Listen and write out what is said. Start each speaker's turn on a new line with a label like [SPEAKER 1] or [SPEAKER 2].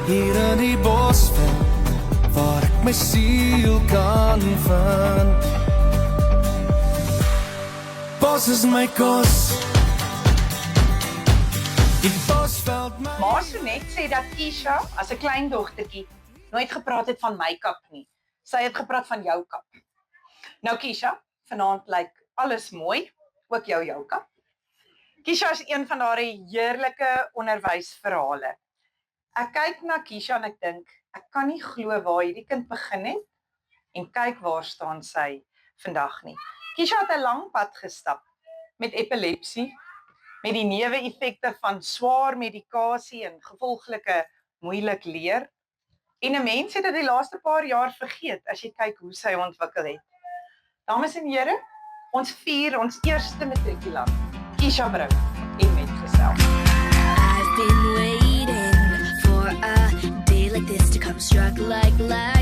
[SPEAKER 1] hier in die bosveld, waar ek my siel kan vind. Bos is my kos, die bosveld my...
[SPEAKER 2] Ma Sonet sê dat Keisha, as 'n klein dogtertjie, nooit gepraat het van my kap nie. Sy het gepraat van jou kap. Nou Keisha, vanaand lyk alles mooi, ook jou kap. Keisha is een van daardie heerlike onderwysverhale. Ek kyk na Keisha en ek dink, ek kan nie glo waar hierdie kind begin het en kyk waar staan sy vandag nie. Keisha het 'n lang pad gestap met epilepsie, met die neeweffekte van swaar medikasie en gevolglike moeilik leer. En 'n mens het dit die laaste paar jaar vergeet as jy kyk hoe sy ontwikkel het. Dames en here, ons vier ons eerste matrikulant, Keisha Brink en metgesel.
[SPEAKER 3] I've been waiting for a day like this to come struck like light.